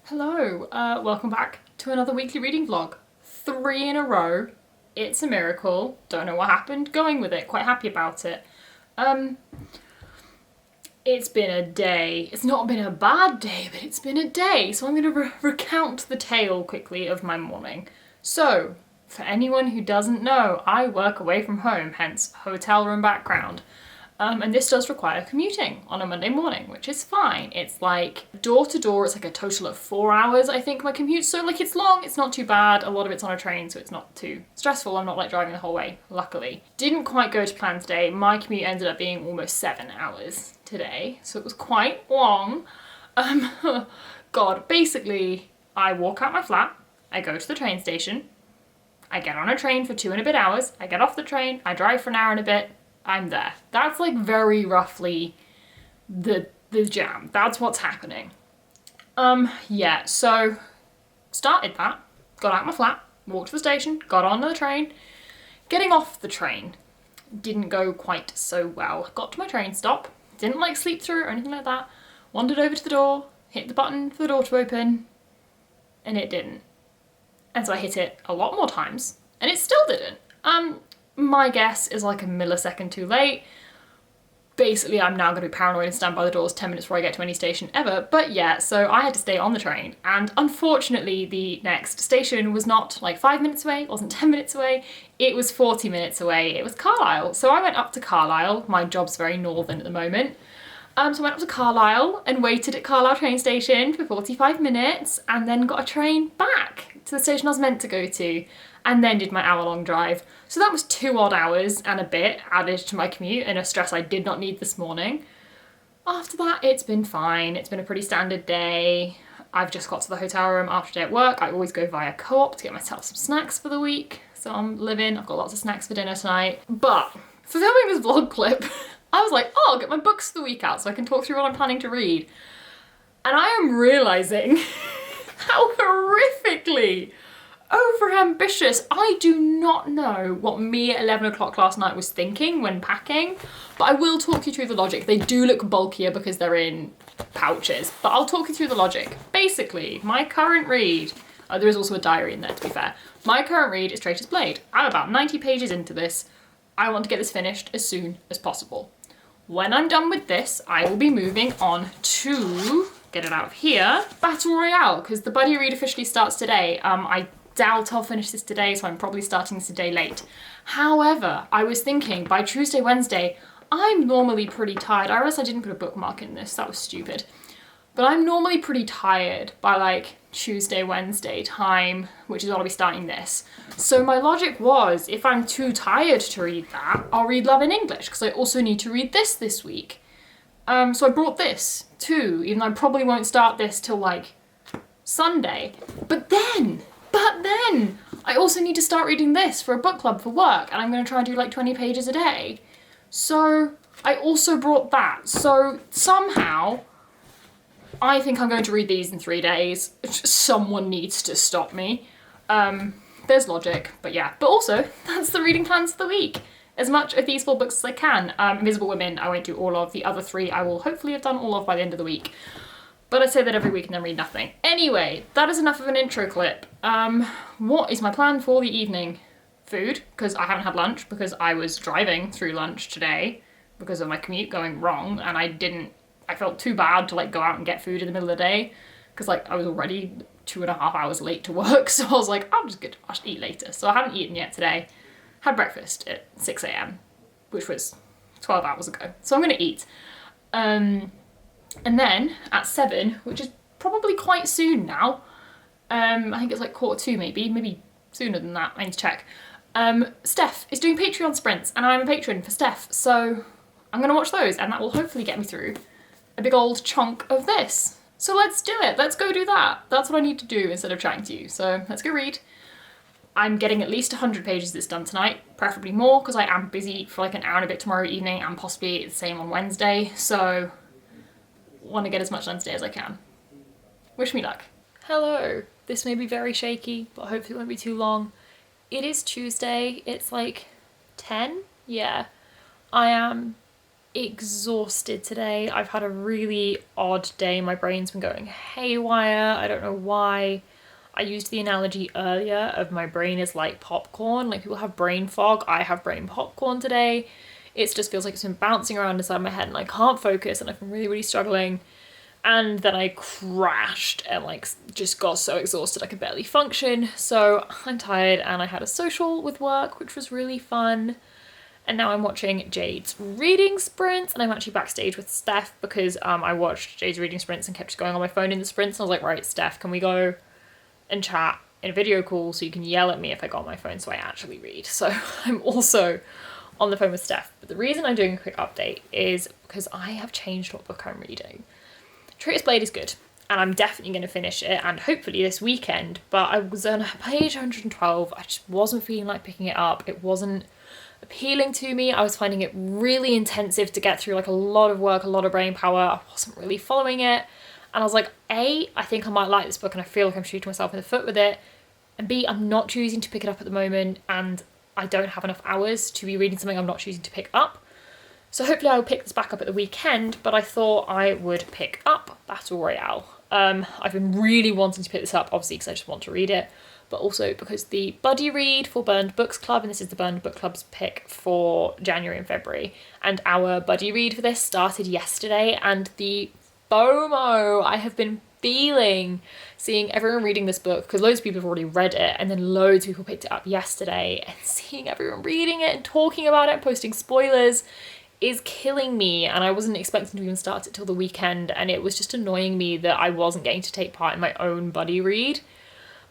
Hello, welcome back to another weekly reading vlog. 3 in a row. It's a miracle. Don't know what happened. Going with it. Quite happy about it. It's been a day. It's not been a bad day, but it's been a day. So I'm going to recount the tale quickly of my morning. So, for anyone who doesn't know, I work away from home, hence hotel room background. And this does require commuting on a Monday morning, which is fine. It's like door to door, it's like a total of 4 hours, I think, my commute. So like it's long, it's not too bad. A lot of it's on a train, so it's not too stressful. I'm not like driving the whole way, luckily. Didn't quite go to plan today. My commute ended up being almost 7 hours today, so it was quite long. God, basically, I walk out my flat, I go to the train station, I get on a train for 2 and a bit hours, I get off the train, I drive for an hour and a bit, I'm there. That's like very roughly the jam. That's what's happening. Yeah, so started that, got out of my flat, walked to the station, got on the train. Getting off the train didn't go quite so well. Got to my train stop, didn't like sleep through or anything like that. Wandered over to the door, hit the button for the door to open, and it didn't. And so I hit it a lot more times, and it still didn't. My guess is like a millisecond too late. Basically, I'm now going to be paranoid and stand by the doors 10 minutes before I get to any station ever. But yeah, so I had to stay on the train. And unfortunately, the next station was not like 5 minutes away, it wasn't 10 minutes away. It was 40 minutes away. It was Carlisle. So I went up to Carlisle. My job's very northern at the moment. So I went up to Carlisle and waited at Carlisle train station for 45 minutes and then got a train back to the station I was meant to go to, and then did my hour-long drive. So that was 2 odd hours and a bit added to my commute and a stress I did not need this morning. After that, it's been fine. It's been a pretty standard day. I've just got to the hotel room after a day at work. I always go via Co-op to get myself some snacks for the week. So I'm living. I've got lots of snacks for dinner tonight. But for filming this vlog clip, I was like, oh, I'll get my books for the week out so I can talk through what I'm planning to read. And I am realising how horrifically over-ambitious. I do not know what me at 11 o'clock last night was thinking when packing, but I will talk you through the logic. They do look bulkier because they're in pouches, but I'll talk you through the logic. Basically, my current read, there is also a diary in there to be fair, my current read is Traitor's Blade. I'm about 90 pages into this. I want to get this finished as soon as possible. When I'm done with this, I will be moving on to, get it out of here, Battle Royale, because the buddy read officially starts today. I doubt I'll finish this today, so I'm probably starting this a day late. However, I was thinking by Tuesday, Wednesday, I'm normally pretty tired. I realised I didn't put a bookmark in this, that was stupid. But I'm normally pretty tired by like Tuesday, Wednesday time, which is when I'll be starting this. So my logic was, if I'm too tired to read that, I'll read Love in English, because I also need to read this week. So I brought this too, even though I probably won't start this till like Sunday. But then, I also need to start reading this for a book club for work, and I'm going to try and do like 20 pages a day. So I also brought that. So somehow, I think I'm going to read these in 3 days. Someone needs to stop me. There's logic, but yeah. But also, that's the reading plans for the week. As much of these 4 books as I can. Invisible Women, I won't do all of. The other 3 I will hopefully have done all of by the end of the week. But I say that every week and then read nothing. Anyway, that is enough of an intro clip. What is my plan for the evening? Food, because I haven't had lunch, because I was driving through lunch today because of my commute going wrong, and I felt too bad to like go out and get food in the middle of the day, because like I was already 2.5 hours late to work, so I was like, I'll just eat later. So I haven't eaten yet today. Had breakfast at 6 a.m, which was 12 hours ago. So I'm gonna eat. And then at 7, which is probably quite soon now, I think it's like 1:45 maybe sooner than that, I need to check. Steph is doing Patreon sprints, and I'm a patron for Steph, so I'm gonna watch those, and that will hopefully get me through a big old chunk of this. So let's do it, let's go do that. That's what I need to do instead of chatting to you, so let's go read. I'm getting at least 100 pages this done tonight, preferably more, because I am busy for like an hour and a bit tomorrow evening, and possibly the same on Wednesday, so want to get as much done today as I can. Wish me luck. Hello. This may be very shaky, but hopefully it won't be too long. It is Tuesday. It's like 10? Yeah. I am exhausted today. I've had a really odd day. My brain's been going haywire. I don't know why. I used the analogy earlier of my brain is like popcorn. Like people have brain fog. I have brain popcorn today. It just feels like it's been bouncing around inside my head and I can't focus and I've been really, really struggling. And then I crashed and like just got so exhausted I could barely function. So I'm tired and I had a social with work, which was really fun. And now I'm watching Jade's reading sprints and I'm actually backstage with Steph because I watched Jade's reading sprints and kept just going on my phone in the sprints. And I was like, right, Steph, can we go and chat in a video call so you can yell at me if I go on my phone so I actually read. So I'm also on the phone with Steph. But the reason I'm doing a quick update is because I have changed what book I'm reading. Traitor's Blade is good and I'm definitely going to finish it and hopefully this weekend, but I was on page 112. I just wasn't feeling like picking it up. It wasn't appealing to me. I was finding it really intensive to get through, like a lot of work, a lot of brain power. I wasn't really following it. And I was like, A, I think I might like this book and I feel like I'm shooting myself in the foot with it. And B, I'm not choosing to pick it up at the moment and I don't have enough hours to be reading something I'm not choosing to pick up. So hopefully I'll pick this back up at the weekend, but I thought I would pick up Battle Royale. I've been really wanting to pick this up, obviously because I just want to read it, but also because the buddy read for Burned Books Club, and this is the Burned Book Club's pick for January and February, and our buddy read for this started yesterday, and the FOMO I have been feeling seeing everyone reading this book, because loads of people have already read it and then loads of people picked it up yesterday, and seeing everyone reading it and talking about it and posting spoilers is killing me. And I wasn't expecting to even start it till the weekend, and it was just annoying me that I wasn't getting to take part in my own buddy read.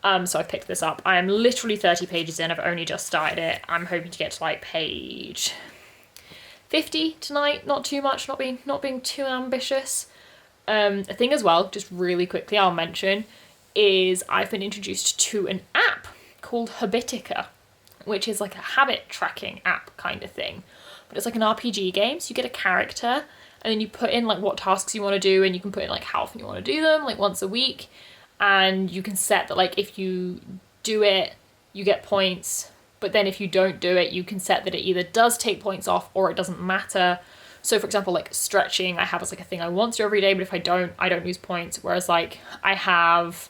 So I've picked this up. I am literally 30 pages in. I've only just started it. I'm hoping to get to like page 50 tonight. Not too much, not being too ambitious. A thing as well, just really quickly I'll mention, is I've been introduced to an app called Habitica, which is like a habit tracking app kind of thing. But it's like an RPG game, so you get a character and then you put in like what tasks you want to do, and you can put in like how often you want to do them, like once a week. And you can set that like if you do it, you get points. But then if you don't do it, you can set that it either does take points off or it doesn't matter. So for example, like stretching, I have as like a thing I want to do every day, but if I don't lose points. Whereas like I have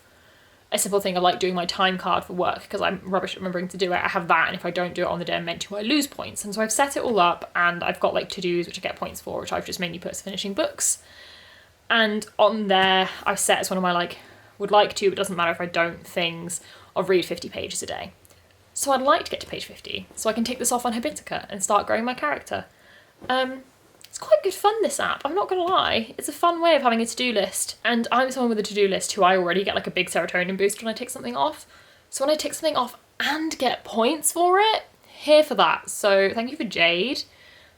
a simple thing of like doing my time card for work because I'm rubbish at remembering to do it. I have that, and if I don't do it on the day I'm meant to, I lose points. And so I've set it all up, and I've got like to-dos which I get points for, which I've just mainly put as finishing books. And on there, I've set as one of my like would like to, but doesn't matter if I don't, things of read 50 pages a day. So I'd like to get to page 50 so I can take this off on Habitica and start growing my character. It's quite good fun, this app, I'm not gonna lie. It's a fun way of having a to-do list, and I'm someone with a to-do list who I already get like a big serotonin boost when I take something off. So when I take something off and get points for it, here for that. So thank you for Jade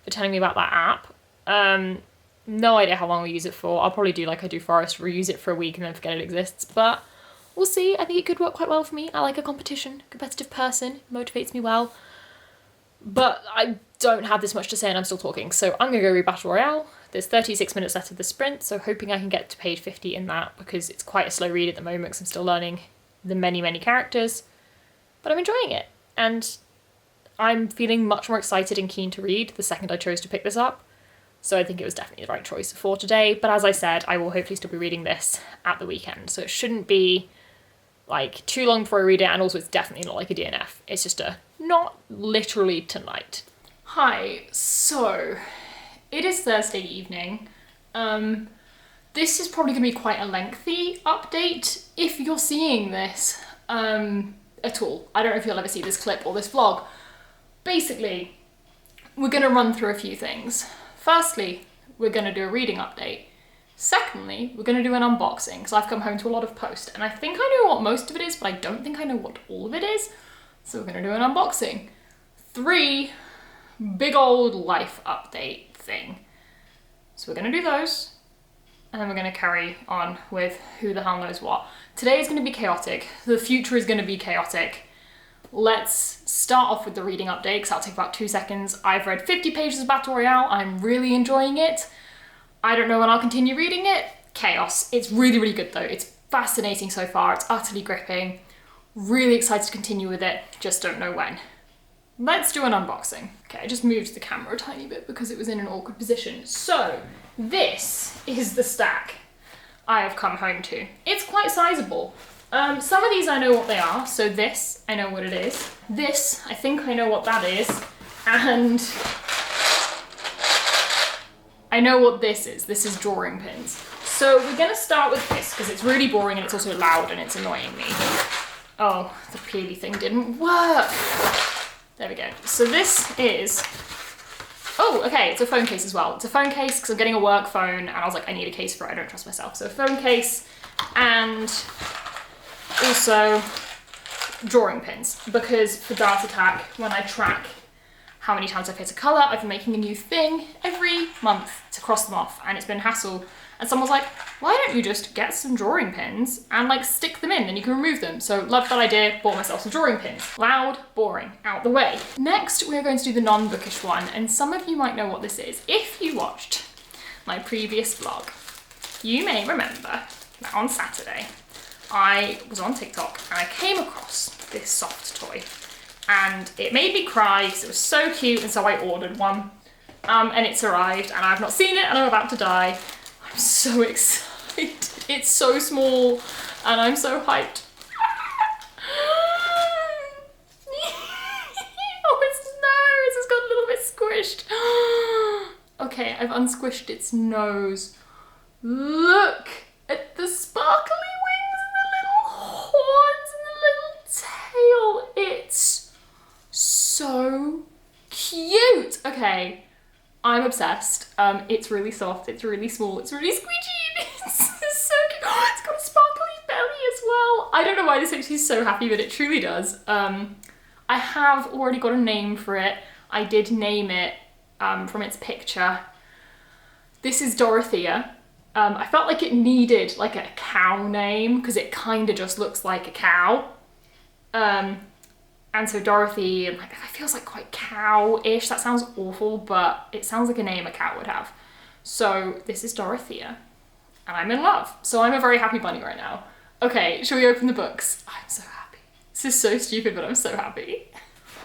for telling me about that app. No idea how long I'll use it for. I'll probably do like I do Forest, reuse it for a week and then forget it exists, but we'll see. I think it could work quite well for me. I like a competitive person, it motivates me well. But I don't have this much to say and I'm still talking, so I'm gonna go read Battle Royale. There's 36 minutes left of the sprint, so hoping I can get to page 50 in that, because it's quite a slow read at the moment because I'm still learning the many, many characters. But I'm enjoying it, and I'm feeling much more excited and keen to read the second I chose to pick this up. So I think it was definitely the right choice for today. But as I said, I will hopefully still be reading this at the weekend. So it shouldn't be like too long before I read it. And also it's definitely not like a DNF. It's just a not literally tonight. Hi, so it is Thursday evening. This is probably gonna be quite a lengthy update if you're seeing this at all. I don't know if you'll ever see this clip or this vlog. Basically, we're gonna run through a few things. Firstly, we're going to do a reading update. Secondly, we're going to do an unboxing because I've come home to a lot of post and I think I know what most of it is, but I don't think I know what all of it is. So we're going to do an unboxing. 3, big old life update thing. So we're going to do those, and then we're going to carry on with who the hell knows what. Today is going to be chaotic. The future is going to be chaotic. Let's start off with the reading update because that'll take about 2 seconds. I've read 50 pages of Battle Royale. I'm really enjoying it. I don't know when I'll continue reading it. Chaos. It's really, really good though. It's fascinating so far. It's utterly gripping. Really excited to continue with it. Just don't know when. let's do an unboxing. Okay, I just moved the camera a tiny bit because it was in an awkward position. So this is the stack I have come home to. It's quite sizable. Some of these I know what they are. So this, I know what it is. This, I think I know what that is. And I know what this is. This is drawing pins. So we're gonna start with this because it's really boring and it's also loud and it's annoying me. Oh, the peely thing didn't work. There we go. So this is, oh, okay, it's a phone case as well. It's a phone case because I'm getting a work phone and I was like, I need a case for it, I don't trust myself. So a phone case and also drawing pins because for Dart Attack, when I track how many times I've hit a colour, I've been making a new thing every month to cross them off and it's been a hassle. And someone was like, why don't you just get some drawing pins and like stick them in, then you can remove them. So loved that idea, bought myself some drawing pins. Loud, boring, out the way. Next, we're going to do the non-bookish one. And some of you might know what this is. If you watched my previous vlog, you may remember that on Saturday, I was on TikTok and I came across this soft toy and it made me cry because it was so cute. And so I ordered one and it's arrived and I've not seen it and I'm about to die. I'm so excited. It's so small and I'm so hyped. Oh, its nose has got a little bit squished. Okay, I've unsquished its nose. Look at the sparkly wings and the little horns and the little tail. It's so cute. Okay. I'm obsessed. It's really soft, it's really small, it's really squishy, it's so cute. Oh, it's got a sparkly belly as well. I don't know why this makes me so happy, but it truly does. I have already got a name for it. I did name it from its picture. This is Dorothea. I felt like it needed like a cow name because it kind of just looks like a cow. And so Dorothy, like, it feels like quite cow-ish. That sounds awful, but it sounds like a name a cow would have. So this is Dorothea, and I'm in love. So I'm a very happy bunny right now. Okay, shall we open the books? I'm so happy. This is so stupid, but I'm so happy.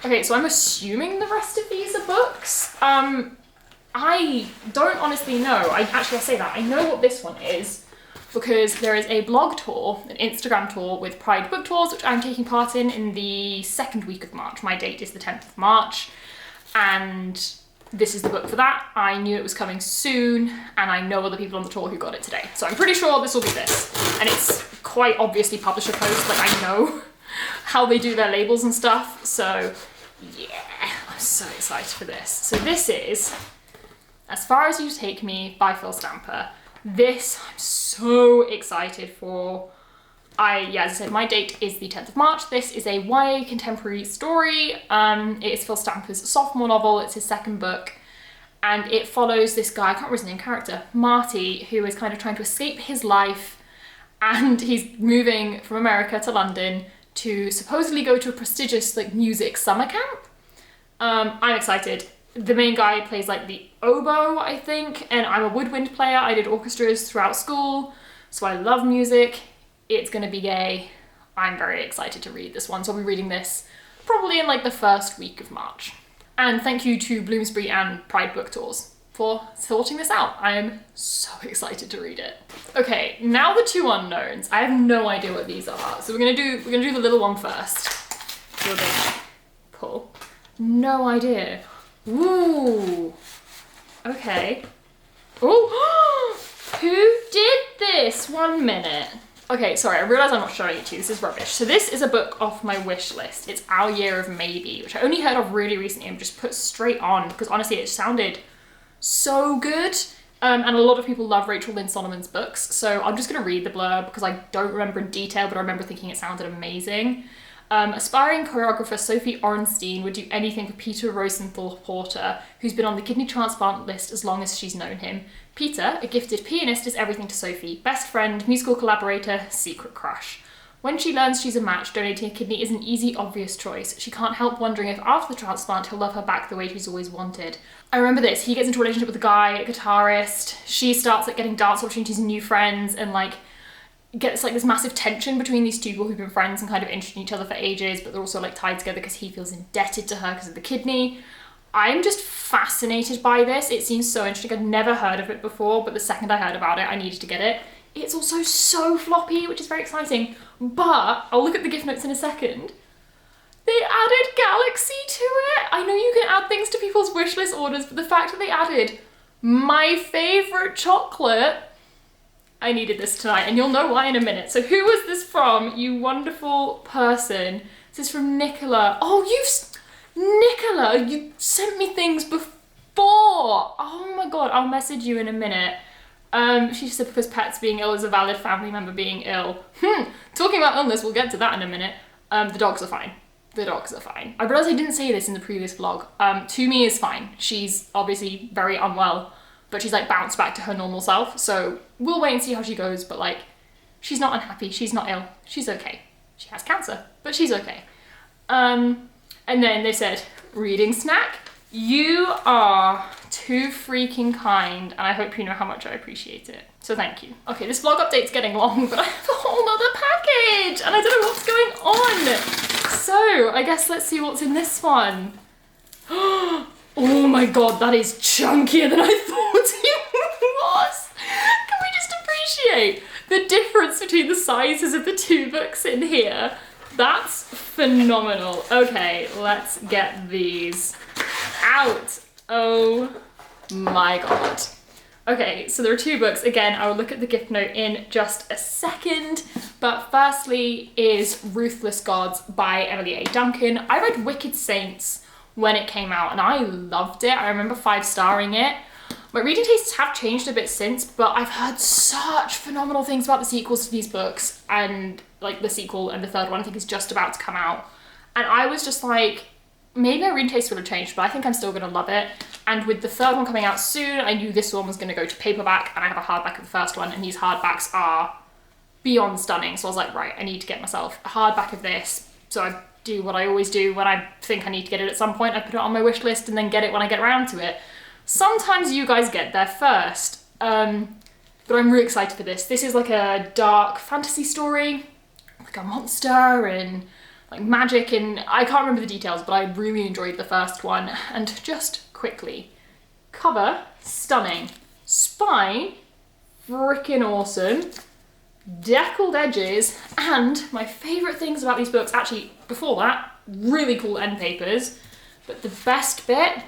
Okay, so I'm assuming the rest of these are books. I don't honestly know. I'll say that. I know what this one is, because there is a blog tour, an Instagram tour with Pride Book Tours, which I'm taking part in the second week of March. My date is the 10th of March, and this is the book for that. I knew it was coming soon, and I know other people on the tour who got it today. So I'm pretty sure this will be this. And it's quite obviously publisher post, like I know how they do their labels and stuff. So yeah, I'm so excited for this. So this is As Far As You Take Me by Phil Stamper. This I'm so excited for. As I said, my date is the 10th of March. This is a YA contemporary story. It is Phil Stamper's sophomore novel. It's his second book. And it follows this guy, I can't remember his name, character, Marty, who is kind of trying to escape his life. And he's moving from America to London to supposedly go to a prestigious like music summer camp. I'm excited. The main guy plays like the oboe, I think, and I'm a woodwind player. I did orchestras throughout school, so I love music. It's gonna be gay. I'm very excited to read this one, so I'll be reading this probably in like the first week of March. And thank you to Bloomsbury and Pride Book Tours for sorting this out. I am so excited to read it. Okay, now the two unknowns. I have no idea what these are, so we're gonna do the little one first. Do a big pull. No idea. Ooh, okay. Oh, who did this? 1 minute. Okay, sorry, I realise I'm not showing it to you. This is rubbish. So this is a book off my wish list. It's Our Year of Maybe, which I only heard of really recently and just put straight on because honestly it sounded so good. And a lot of people love Rachel Lynn Solomon's books. So I'm just going to read the blurb because I don't remember in detail, but I remember thinking it sounded amazing. Aspiring choreographer Sophie Orenstein would do anything for Peter Rosenthal Porter, who's been on the kidney transplant list as long as she's known him. Peter, a gifted pianist, is everything to Sophie. Best friend, musical collaborator, secret crush. When she learns she's a match, donating a kidney is an easy, obvious choice. She can't help wondering if after the transplant he'll love her back the way she's always wanted. I remember this. He gets into a relationship with a guy, a guitarist. She starts like getting dance opportunities and new friends, and like gets like this massive tension between these two people who've been friends and kind of interested in each other for ages, but they're also like tied together because he feels indebted to her because of the kidney. I'm just fascinated by this. It seems so interesting. I'd never heard of it before, but the second I heard about it, I needed to get it. It's also so floppy, which is very exciting. But I'll look at the gift notes in a second. They added Galaxy to it. I know you can add things to people's wish list orders, but the fact that they added my favorite chocolate, I needed this tonight, and you'll know why in a minute. So who was this from, you wonderful person? This is from Nicola. Oh, Nicola, you sent me things before. Oh my God, I'll message you in a minute. She said because pets being ill is a valid family member being ill. Talking about illness, we'll get to that in a minute. The dogs are fine. The dogs are fine. I realised I didn't say this in the previous vlog. Toomey is fine. She's obviously very unwell, but she's like bounced back to her normal self. So we'll wait and see how she goes, but like, she's not unhappy. She's not ill. She's okay. She has cancer, but she's okay. And then they said, reading snack. You are too freaking kind, and I hope you know how much I appreciate it. So thank you. Okay, this vlog update's getting long, but I have a whole nother package, and I don't know what's going on. So I guess let's see what's in this one. Oh my God, that is chunkier than I thought it was. Can we just appreciate the difference between the sizes of the two books in here? That's phenomenal. Okay, let's get these out. Oh my God. Okay, so there are two books. Again, I will look at the gift note in just a second. But firstly is Ruthless Gods by Emily A. Duncan. I read Wicked Saints when it came out and I loved it. I remember 5-starring it. My reading tastes have changed a bit since, but I've heard such phenomenal things about the sequels to these books, and like the sequel and the third one I think is just about to come out. And I was just like, maybe my reading taste would have changed, but I think I'm still gonna love it. And with the third one coming out soon, I knew this one was gonna go to paperback, and I have a hardback of the first one, and these hardbacks are beyond stunning. So I was like, right, I need to get myself a hardback of this. So I do what I always do when I think I need to get it at some point. I put it on my wish list and then get it when I get around to it. Sometimes you guys get there first, but I'm really excited for this. This is like a dark fantasy story, like a monster and like magic, and I can't remember the details, but I really enjoyed the first one. And just quickly, cover, stunning. Spine, freaking awesome. Deckled edges, and my favourite things about these books, actually before that, really cool end papers, but the best bit,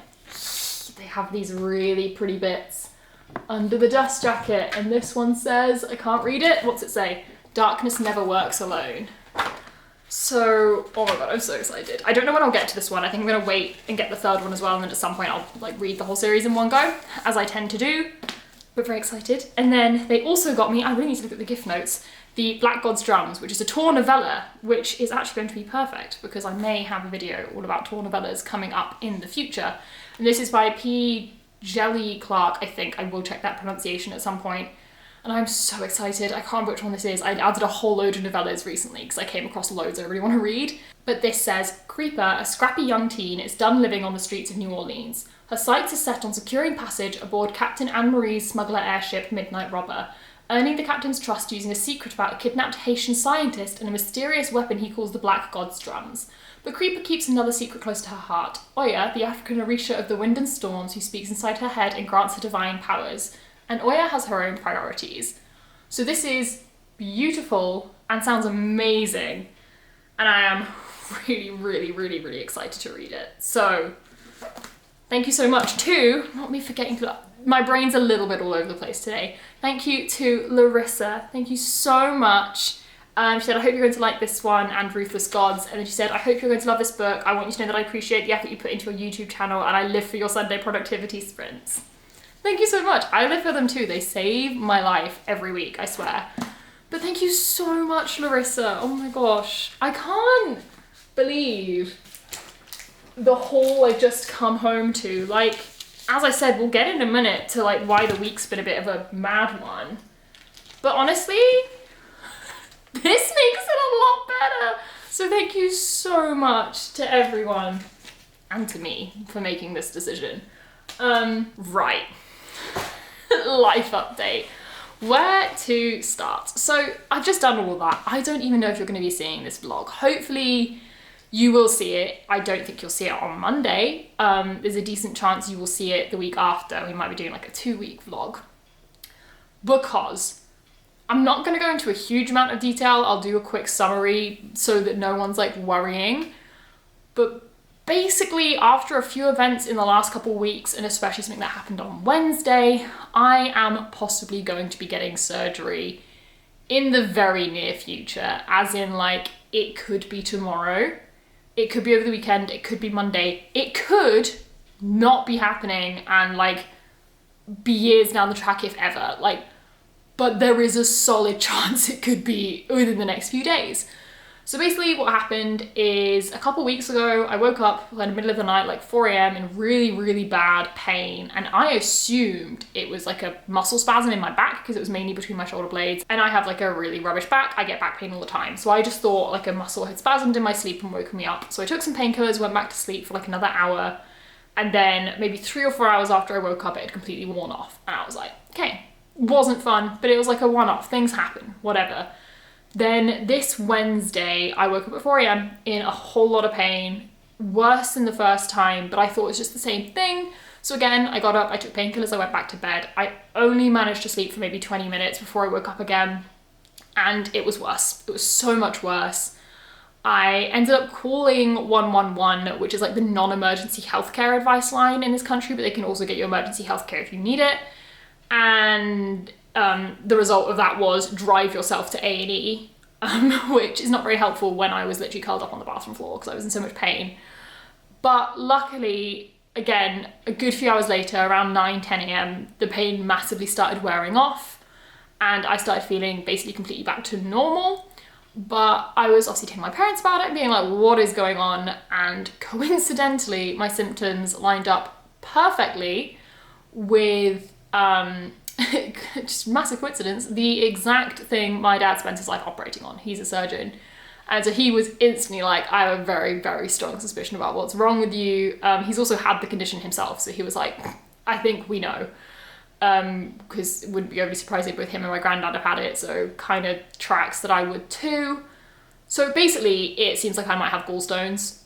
they have these really pretty bits under the dust jacket, and this one says, I can't read it, what's it say? Darkness never works alone. So, oh my God, I'm so excited. I don't know when I'll get to this one. I think I'm gonna wait and get the third one as well, and then at some point I'll like read the whole series in one go, as I tend to do, but very excited. And then they also got me, I really need to look at the gift notes, the Black God's Drums, which is a Tor novella, which is actually going to be perfect because I may have a video all about Tor novellas coming up in the future. And this is by P. Jelly Clark, I think. I will check that pronunciation at some point. And I'm so excited. I can't remember which one this is. I added a whole load of novellas recently because I came across loads I really want to read. But this says, Creeper, a scrappy young teen, is done living on the streets of New Orleans. Her sights are set on securing passage aboard Captain Anne-Marie's smuggler airship Midnight Robber, earning the captain's trust using a secret about a kidnapped Haitian scientist and a mysterious weapon he calls the Black God's Drums. But Creeper keeps another secret close to her heart. Oya, the African Orisha of the wind and storms who speaks inside her head and grants her divine powers. And Oya has her own priorities. So this is beautiful and sounds amazing. And I am really, really, really, really excited to read it. So thank you so much to, not me forgetting to, my brain's a little bit all over the place today. Thank you to Larissa. Thank you so much. She said, I hope you're going to like this one and Ruthless Gods. And then she said, I hope you're going to love this book. I want you to know that I appreciate the effort you put into your YouTube channel and I live for your Sunday productivity sprints. Thank you so much. I live for them too. They save my life every week, I swear. But thank you so much, Larissa. Oh my gosh. I can't believe the haul I've just come home to. Like, as I said, we'll get in a minute to like why the week's been a bit of a mad one. But honestly, this makes it a lot better. So thank you so much to everyone and to me for making this decision. Right. Life update. Where to start? So I've just done all of that. I don't even know if you're going to be seeing this vlog. Hopefully you will see it. I don't think you'll see it on Monday. There's a decent chance you will see it the week after. We might be doing like a 2-week vlog. Because I'm not going to go into a huge amount of detail. I'll do a quick summary so that no one's like worrying. But basically, after a few events in the last couple of weeks, and especially something that happened on Wednesday, I am possibly going to be getting surgery in the very near future, as in like it could be tomorrow, it could be over the weekend, it could be Monday, it could not be happening and like be years down the track if ever, like, but there is a solid chance it could be within the next few days. So basically what happened is a couple weeks ago, I woke up in the middle of the night, like 4 a.m. in really, really bad pain. And I assumed it was like a muscle spasm in my back because it was mainly between my shoulder blades. And I have like a really rubbish back. I get back pain all the time. So I just thought like a muscle had spasmed in my sleep and woken me up. So I took some painkillers, went back to sleep for like another hour. And then maybe 3 or 4 hours after I woke up, it had completely worn off. And I was like, okay, wasn't fun, but it was like a one-off. Things happen, whatever. Then this Wednesday, I woke up at 4 a.m. in a whole lot of pain, worse than the first time, but I thought it was just the same thing. So again, I got up, I took painkillers, I went back to bed. I only managed to sleep for maybe 20 minutes before I woke up again, and it was worse. It was so much worse. I ended up calling 111, which is like the non-emergency healthcare advice line in this country, but they can also get you emergency healthcare if you need it. And the result of that was drive yourself to A&E, which is not very helpful when I was literally curled up on the bathroom floor because I was in so much pain. But luckily, again, a good few hours later, around 9-10 a.m, the pain massively started wearing off and I started feeling basically completely back to normal. But I was obviously telling my parents about it, being like, what is going on? And coincidentally, my symptoms lined up perfectly with just massive coincidence, the exact thing my dad spent his life operating on. He's a surgeon. And so he was instantly like, I have a very, very strong suspicion about what's wrong with you. He's also had the condition himself. So he was like, I think we know. Because it wouldn't be overly surprising if both him and my granddad have had it. So kind of tracks that I would too. So basically it seems like I might have gallstones,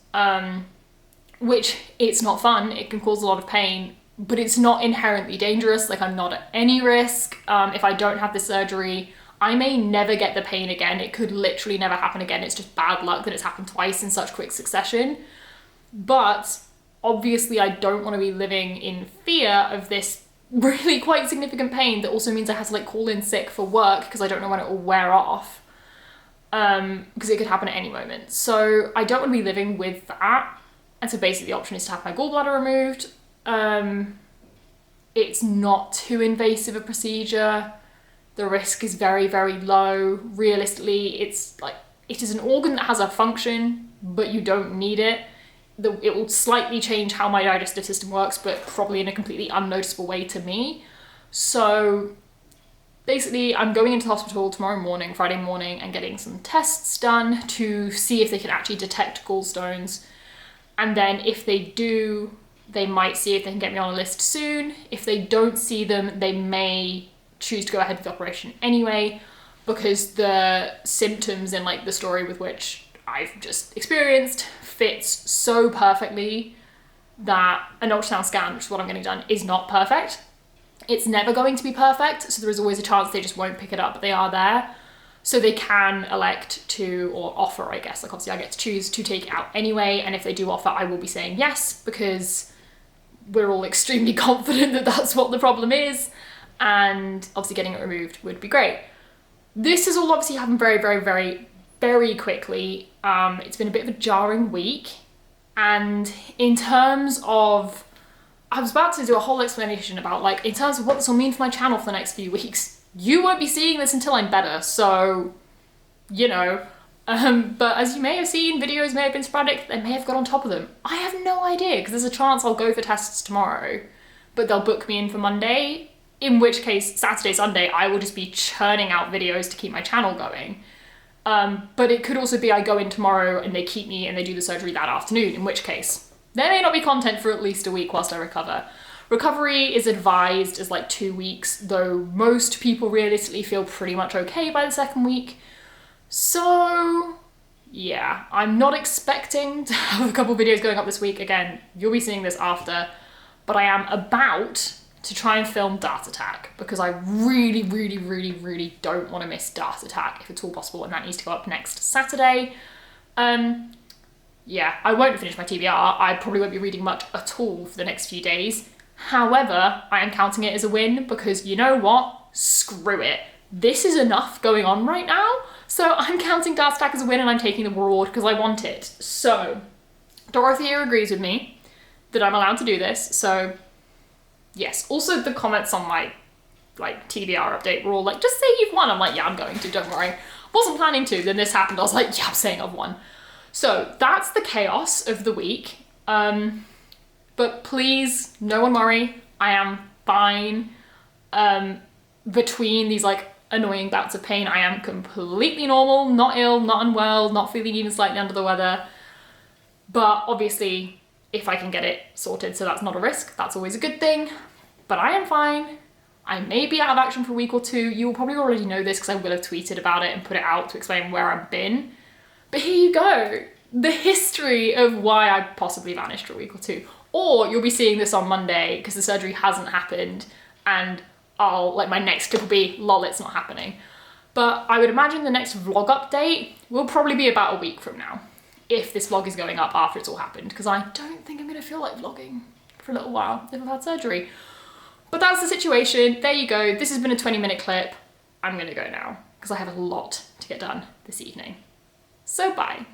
which it's not fun. It can cause a lot of pain. But it's not inherently dangerous, like I'm not at any risk. If I don't have the surgery, I may never get the pain again. It could literally never happen again. It's just bad luck that it's happened twice in such quick succession. But obviously I don't want to be living in fear of this really quite significant pain that also means I have to like call in sick for work because I don't know when it will wear off. Because it could happen at any moment. So I don't want to be living with that. And so basically the option is to have my gallbladder removed. It's not too invasive a procedure. The risk is very, very low. Realistically, it's like, it is an organ that has a function, but you don't need it. It will slightly change how my digestive system works, but probably in a completely unnoticeable way to me. So basically, I'm going into the hospital tomorrow morning, Friday morning, and getting some tests done to see if they can actually detect gallstones. And then if they do, they might see if they can get me on a list soon. If they don't see them, they may choose to go ahead with the operation anyway, because the symptoms in like the story with which I've just experienced fits so perfectly that an ultrasound scan, which is what I'm getting done, is not perfect. It's never going to be perfect, so there is always a chance they just won't pick it up, but they are there. So they can elect to, or offer, I guess, like obviously I get to choose to take it out anyway, and if they do offer, I will be saying yes, because we're all extremely confident that that's what the problem is, and obviously getting it removed would be great. This has all obviously happened very, very, very, very quickly. It's been a bit of a jarring week, and in terms of, I was about to do a whole explanation about like, in terms of what this will mean for my channel for the next few weeks. You won't be seeing this until I'm better, so, you know. But as you may have seen, videos may have been sporadic, they may have got on top of them. I have no idea, because there's a chance I'll go for tests tomorrow, but they'll book me in for Monday, in which case, Saturday, Sunday, I will just be churning out videos to keep my channel going. But it could also be I go in tomorrow and they keep me and they do the surgery that afternoon, in which case, there may not be content for at least a week whilst I recover. Recovery is advised as like 2 weeks, though most people realistically feel pretty much okay by the second week. So yeah, I'm not expecting to have a couple videos going up this week. Again, you'll be seeing this after, but I am about to try and film Dart Attack because I really, really, really, really don't want to miss Dart Attack if it's all possible, and that needs to go up next Saturday. Yeah, I won't finish my TBR. I probably won't be reading much at all for the next few days. However, I am counting it as a win because you know what? Screw it. This is enough going on right now. So I'm counting Dart Attack as a win and I'm taking the reward because I want it. So Dorothea agrees with me that I'm allowed to do this. So yes. Also the comments on my like TBR update were all like, just say you've won. I'm like, yeah, I'm going to, don't worry. Wasn't planning to, then this happened. I was like, yeah, I'm saying I've won. So that's the chaos of the week. But please, no one worry. I am fine. Between these like annoying bouts of pain, I am completely normal, not ill, not unwell, not feeling even slightly under the weather. But obviously, if I can get it sorted so that's not a risk, that's always a good thing. But I am fine. I may be out of action for a week or two. You will probably already know this because I will have tweeted about it and put it out to explain where I've been. But here you go. The history of why I possibly vanished for a week or two. Or you'll be seeing this on Monday because the surgery hasn't happened and my next clip will be, lol, it's not happening. But I would imagine the next vlog update will probably be about a week from now, if this vlog is going up after it's all happened, because I don't think I'm gonna feel like vlogging for a little while if I've had surgery. But that's the situation. There you go. This has been a 20-minute clip. I'm gonna go now because I have a lot to get done this evening. So bye.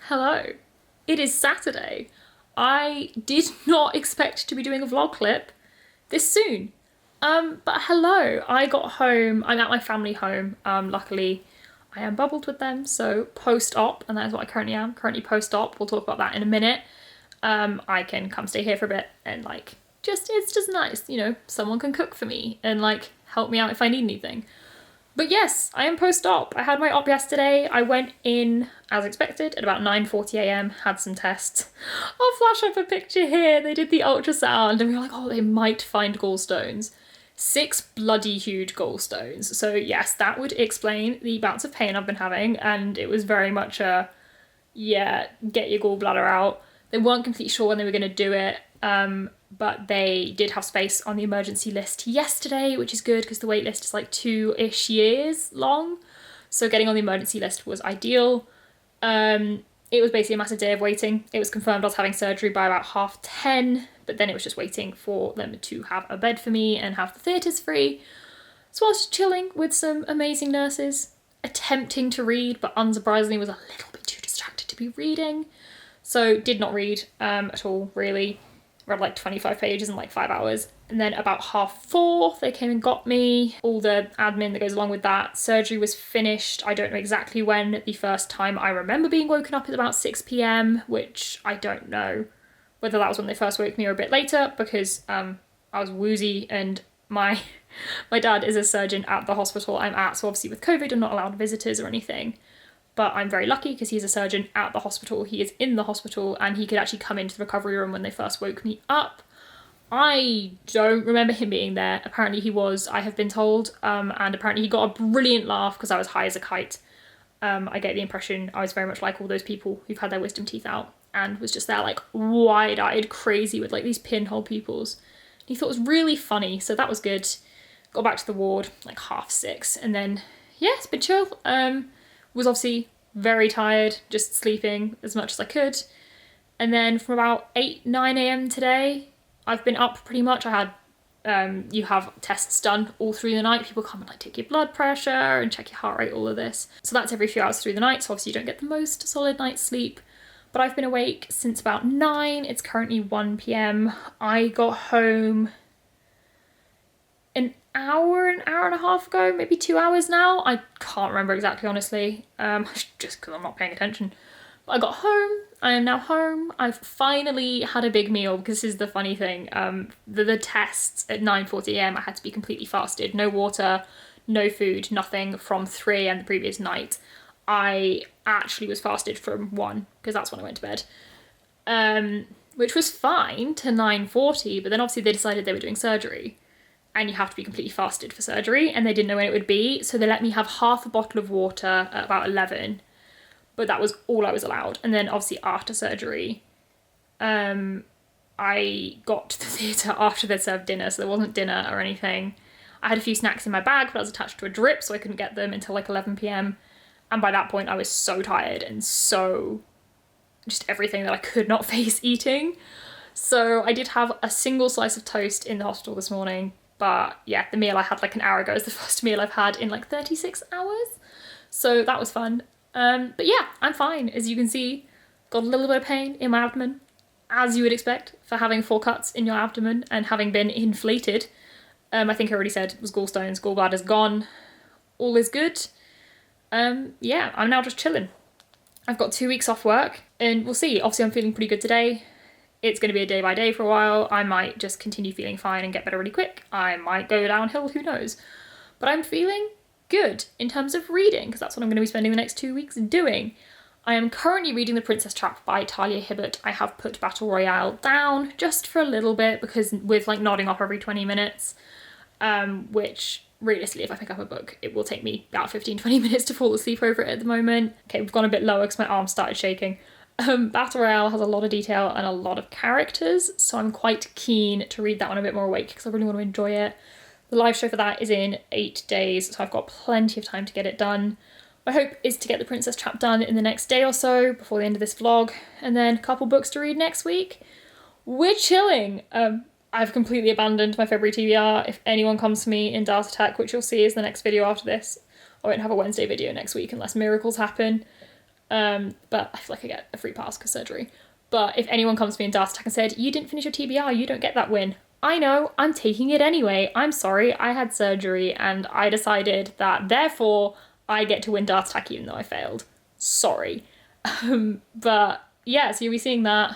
Hello. It is Saturday. I did not expect to be doing a vlog clip this soon. But hello, I got home, I'm at my family home. Luckily I am bubbled with them, so post-op, and that is what I currently am, post-op. We'll talk about that in a minute. I can come stay here for a bit and like, it's just nice, you know, someone can cook for me and like help me out if I need anything. But yes, I am post-op. I had my op yesterday. I went in as expected at about 9:40 a.m, had some tests. I'll flash up a picture here. They did the ultrasound and we were like, oh, they might find gallstones. 6 bloody huge gallstones. So yes, that would explain the bouts of pain I've been having, and it was very much a, yeah, get your gallbladder out. They weren't completely sure when they were going to do it, but they did have space on the emergency list yesterday, which is good because the wait list is like 2-ish years long. So getting on the emergency list was ideal. It was basically a massive day of waiting. It was confirmed I was having surgery by about 10:30, but then it was just waiting for them to have a bed for me and have the theatres free. So I was just chilling with some amazing nurses, attempting to read, but unsurprisingly was a little bit too distracted to be reading. So did not read at all, really. Read like 25 pages in like 5 hours. And then about 4:30, they came and got me. All the admin that goes along with that. Surgery was finished. I don't know exactly when. The first time I remember being woken up is about 6 p.m, which I don't know whether that was when they first woke me or a bit later, because I was woozy and my dad is a surgeon at the hospital I'm at. So obviously with COVID, I'm not allowed visitors or anything. But I'm very lucky because he's a surgeon at the hospital. He is in the hospital and he could actually come into the recovery room when they first woke me up. I don't remember him being there. Apparently he was, I have been told, and apparently he got a brilliant laugh because I was high as a kite. I get the impression I was very much like all those people who've had their wisdom teeth out and was just there like wide-eyed crazy with like these pinhole pupils. He thought it was really funny, so that was good. Got back to the ward like 6:30 and then, yeah, it's been chill. Was obviously very tired, just sleeping as much as I could. And then from about 8-9 a.m. today, I've been up pretty much. I had, you have tests done all through the night. People come and like take your blood pressure and check your heart rate, all of this. So that's every few hours through the night. So obviously you don't get the most solid night's sleep. But I've been awake since about 9. It's currently 1 p.m. I got home an hour and a half ago, maybe 2 hours now. I can't remember exactly, honestly, just because I'm not paying attention. But I got home, I am now home. I've finally had a big meal because this is the funny thing. The tests at 9:40 a.m. I had to be completely fasted. No water, no food, nothing from 3 a.m. the previous night. I actually was fasted from 1 because that's when I went to bed. which was fine to 9:40, but then obviously they decided they were doing surgery. And you have to be completely fasted for surgery, and they didn't know when it would be, so they let me have half a bottle of water at about 11, but that was all I was allowed. And then obviously after surgery, I got to the theatre after they'd served dinner, so there wasn't dinner or anything. I had a few snacks in my bag, but I was attached to a drip, so I couldn't get them until like 11 p.m. And by that point, I was so tired and so just everything that I could not face eating. So I did have a single slice of toast in the hospital this morning. But yeah, the meal I had like an hour ago is the first meal I've had in like 36 hours. So that was fun. But yeah, I'm fine. As you can see, got a little bit of pain in my abdomen, as you would expect for having 4 cuts in your abdomen and having been inflated. I think I already said it was gallstones, gallbladder's gone. All is good. Yeah, I'm now just chilling. I've got 2 weeks off work and we'll see. Obviously I'm feeling pretty good today. It's going to be a day by day for a while. I might just continue feeling fine and get better really quick. I might go downhill, who knows. But I'm feeling good in terms of reading, because that's what I'm going to be spending the next 2 weeks doing. I am currently reading The Princess Trap by Talia Hibbert. I have put Battle Royale down just for a little bit, because with like nodding off every 20 minutes, which realistically, if I pick up a book, it will take me about 15-20 minutes to fall asleep over it at the moment. Okay, we've gone a bit lower because my arm started shaking. Battle Royale has a lot of detail and a lot of characters, so I'm quite keen to read that one a bit more awake because I really want to enjoy it. The live show for that is in 8 days, so I've got plenty of time to get it done. My hope is to get The Princess Trap done in the next day or so before the end of this vlog, and then a couple books to read next week. We're chilling! I've completely abandoned my February TBR. If anyone comes to me in Dart Attack, which you'll see is the next video after this, I won't have a Wednesday video next week unless miracles happen. But I feel like I get a free pass because surgery. But if anyone comes to me in Dart Attack and said, you didn't finish your TBR, you don't get that win. I know, I'm taking it anyway. I'm sorry, I had surgery and I decided that therefore I get to win Dart Attack even though I failed. Sorry. But yeah, so you'll be seeing that.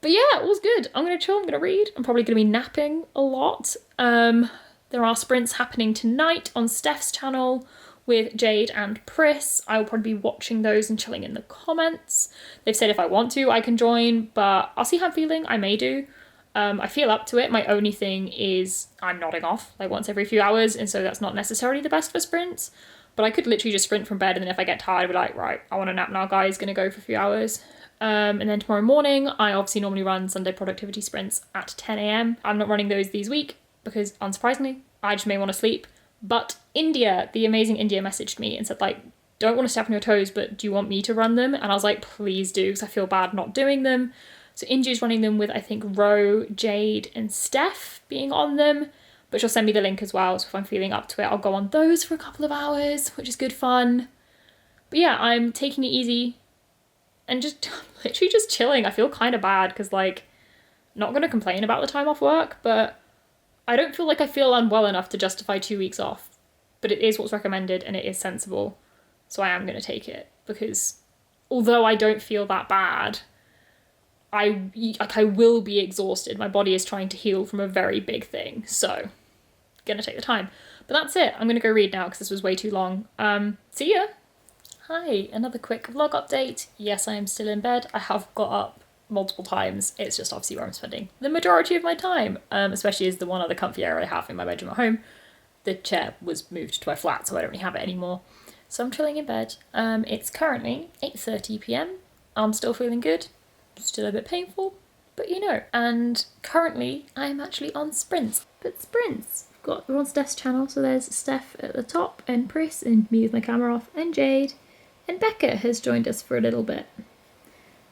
But yeah, all's good. I'm going to chill, I'm going to read. I'm probably going to be napping a lot. There are sprints happening tonight on Steph's channel with Jade and Pris. I will probably be watching those and chilling in the comments. They've said if I want to, I can join, but I'll see how I'm feeling. I may do. I feel up to it. My only thing is I'm nodding off like once every few hours, and so that's not necessarily the best for sprints. But I could literally just sprint from bed, and then if I get tired, I'll be like, right, I want a nap now, guys. Gonna go for a few hours. And then tomorrow morning, I obviously normally run Sunday productivity sprints at 10 a.m. I'm not running those these week because, unsurprisingly, I just may want to sleep. But India, the amazing India, messaged me and said, like, don't want to step on your toes, but do you want me to run them? And I was like, please do, because I feel bad not doing them. So India's running them with, I think, Ro, Jade, and Steph being on them. But she'll send me the link as well, so if I'm feeling up to it, I'll go on those for a couple of hours, which is good fun. But yeah, I'm taking it easy and just literally just chilling. I feel kind of bad because, like, not going to complain about the time off work, but I don't feel like I feel unwell enough to justify 2 weeks off. But it is what's recommended and it is sensible, so I am going to take it because although I don't feel that bad, I will be exhausted. My body is trying to heal from a very big thing, so gonna take the time. But that's it. I'm gonna go read now because this was way too long. See ya. Hi, another quick vlog update. Yes, I am still in bed. I have got up multiple times. It's just obviously where I'm spending the majority of my time, especially as the one other comfy area I have in my bedroom at home. The chair was moved to my flat, so I don't really have it anymore. So I'm chilling in bed. It's currently 8:30 p.m. I'm still feeling good. Still a bit painful, but you know. And currently I'm actually on sprints. But sprints, we're on Steph's channel, so there's Steph at the top and Pris and me with my camera off and Jade, and Becca has joined us for a little bit.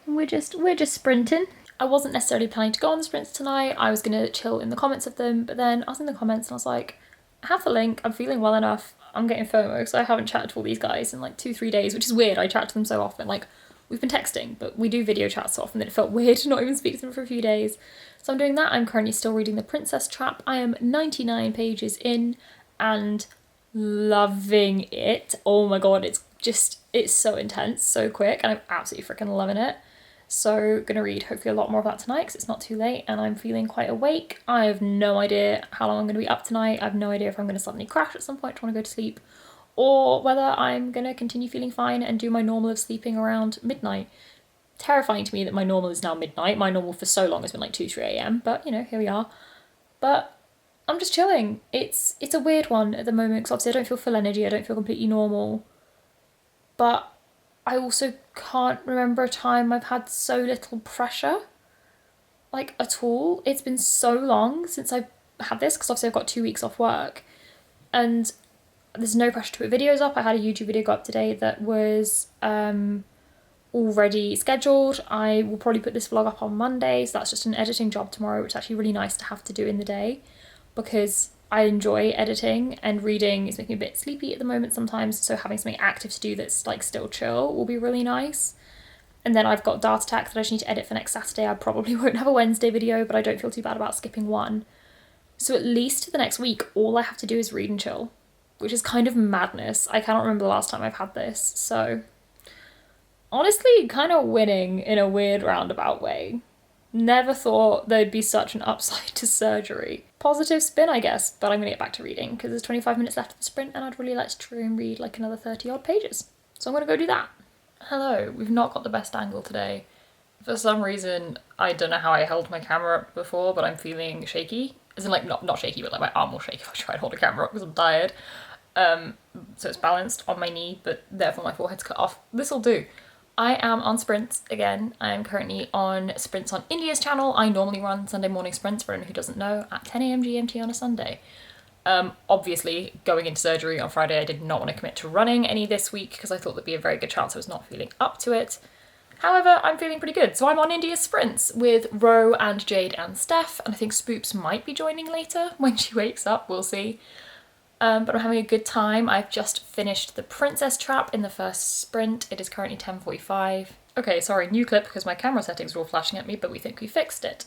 And we're just sprinting. I wasn't necessarily planning to go on the sprints tonight. I was gonna chill in the comments of them, but then I was in the comments and I was like, I have the link, I'm feeling well enough. I'm getting FOMO because I haven't chatted to all these guys in like 2-3 days, which is weird. I chat to them so often, like we've been texting, but we do video chats so often that it felt weird to not even speak to them for a few days. So I'm doing that. I'm currently still reading The Princess Trap. I am 99 pages in and loving it. Oh my god, it's so intense, so quick, and I'm absolutely freaking loving it. So gonna read hopefully a lot more of that tonight because it's not too late and I'm feeling quite awake. I have no idea how long I'm gonna be up tonight. I have no idea if I'm gonna suddenly crash at some point trying to go to sleep, or whether I'm gonna continue feeling fine and do my normal of sleeping around midnight. terrifying to me that my normal is now midnight. My normal for so long has been like 2, 3 a.m. But, you know, here we are. But I'm just chilling. It's a weird one at the moment because obviously I don't feel full energy. I don't feel completely normal. But I also can't remember a time I've had so little pressure. Like, at all. It's been so long since I've had this because obviously I've got 2 weeks off work. And there's no pressure to put videos up. I had a YouTube video go up today that was already scheduled. I will probably put this vlog up on Monday, so that's just an editing job tomorrow, which is actually really nice to have to do in the day because I enjoy editing, and reading is making me a bit sleepy at the moment sometimes, so having something active to do that's like still chill will be really nice. And then I've got Dart Attack that I just need to edit for next Saturday. I probably won't have a Wednesday video, but I don't feel too bad about skipping one. So at least the next week, all I have to do is read and chill, which is kind of madness. I cannot remember the last time I've had this, so honestly kind of winning in a weird roundabout way. Never thought there'd be such an upside to surgery. Positive spin, I guess, but I'm gonna get back to reading because there's 25 minutes left of the sprint and I'd really like to try and read like another 30 odd pages. So I'm gonna go do that. Hello, we've not got the best angle today. For some reason, I don't know how I held my camera up before, but I'm feeling shaky. As in like, not shaky, but like my arm will shake if I try and hold a camera up because I'm tired. So it's balanced on my knee, but therefore my forehead's cut off. This'll do. I am on sprints again. I am currently on sprints on India's channel. I normally run Sunday morning sprints, for anyone who doesn't know, at 10 a.m. GMT on a Sunday. Obviously, going into surgery on Friday, I did not want to commit to running any this week because I thought there'd be a very good chance I was not feeling up to it. However, I'm feeling pretty good. So I'm on India's sprints with Ro and Jade and Steph, and I think Spoops might be joining later when she wakes up, we'll see. But I'm having a good time. I've just finished the princess trap in the first sprint. It is currently 10:45. Okay, sorry, new clip because my camera settings were all flashing at me, but we think we fixed it.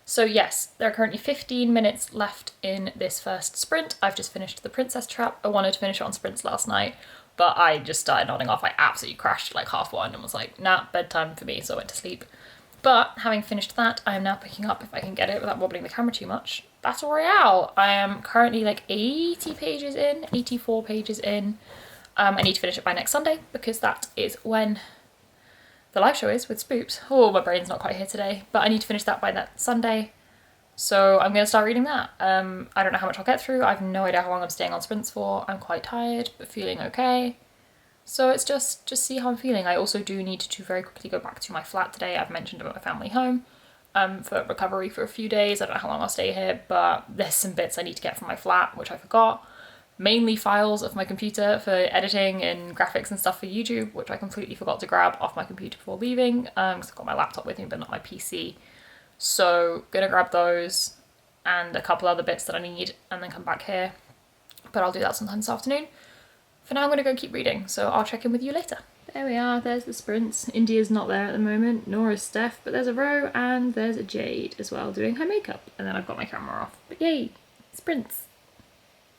So yes, there are currently 15 minutes left in this first sprint. I've just finished the princess trap. I wanted to finish it on sprints last night, but I just started nodding off. I absolutely crashed at like 1:30 and was like, nah, bedtime for me, so I went to sleep. But having finished that, I am now picking up, if I can get it without wobbling the camera too much, Battle Royale. I am currently like 80 pages in, 84 pages in. I need to finish it by next Sunday because that is when the live show is with Spoops. Oh, my brain's not quite here today, but I need to finish that by that Sunday. So I'm going to start reading that. I don't know how much I'll get through. I have no idea how long I'm staying on sprints for. I'm quite tired, but feeling okay. So it's just see how I'm feeling. I also do need to very quickly go back to my flat today. I've mentioned about my family home for recovery for a few days. I don't know how long I'll stay here, but there's some bits I need to get from my flat, which I forgot. Mainly files of my computer for editing and graphics and stuff for YouTube, which I completely forgot to grab off my computer before leaving, because I've got my laptop with me, but not my PC. So gonna grab those and a couple other bits that I need and then come back here. But I'll do that sometime this afternoon. For now, I'm going to go keep reading, so I'll check in with you later. There we are, there's the sprints. India's not there at the moment, nor is Steph, but there's a Ro and there's a Jade as well doing her makeup. And then I've got my camera off. But yay, sprints.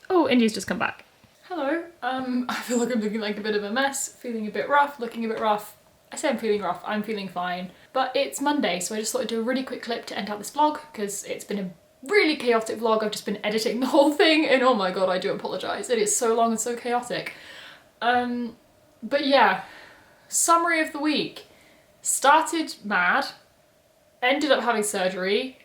Oh, India's just come back. Hello, I feel like I'm looking like a bit of a mess, feeling a bit rough, looking a bit rough. I say I'm feeling rough, I'm feeling fine. But it's Monday, so I just thought I'd do a really quick clip to end out this vlog, because it's been a really chaotic vlog. I've just been editing the whole thing and oh my god, I do apologise. It is so long and so chaotic. But yeah, summary of the week. Started mad, ended up having surgery.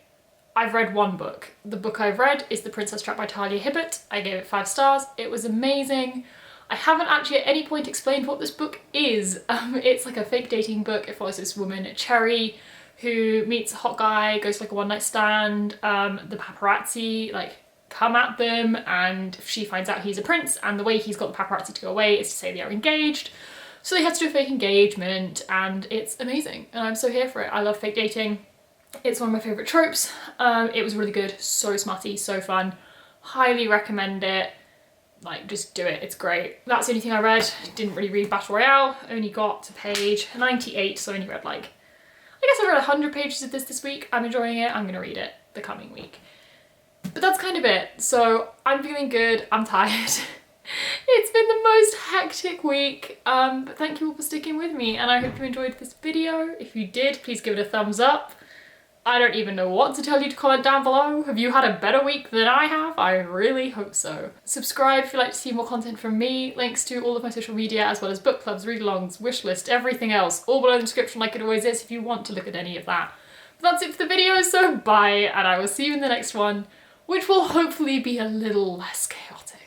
I've read one book. The book I've read is The Princess Trap by Talia Hibbert. I gave it 5 stars. It was amazing. I haven't actually at any point explained what this book is. It's like a fake dating book. It follows this woman, Cherry, who meets a hot guy, goes to like a one-night stand. The paparazzi like come at them and she finds out he's a prince, and the way he's got the paparazzi to go away is to say they are engaged. So they have to do a fake engagement and it's amazing and I'm so here for it. I love fake dating. It's one of my favourite tropes. It was really good, so smarty, so fun. Highly recommend it. Like, just do it, it's great. That's the only thing I read. Didn't really read Battle Royale, only got to page 98, so I only read like, I guess I've read 100 pages of this week. I'm enjoying it, I'm gonna read it the coming week. But that's kind of it. So I'm feeling good, I'm tired. It's been the most hectic week, but thank you all for sticking with me and I hope you enjoyed this video. If you did, please give it a thumbs up. I don't even know what to tell you to comment down below. Have you had a better week than I have? I really hope so. Subscribe if you'd like to see more content from me. Links to all of my social media, as well as book clubs, read-alongs, wishlist, everything else, all below in the description like it always is if you want to look at any of that. But that's it for the video, so bye, and I will see you in the next one, which will hopefully be a little less chaotic.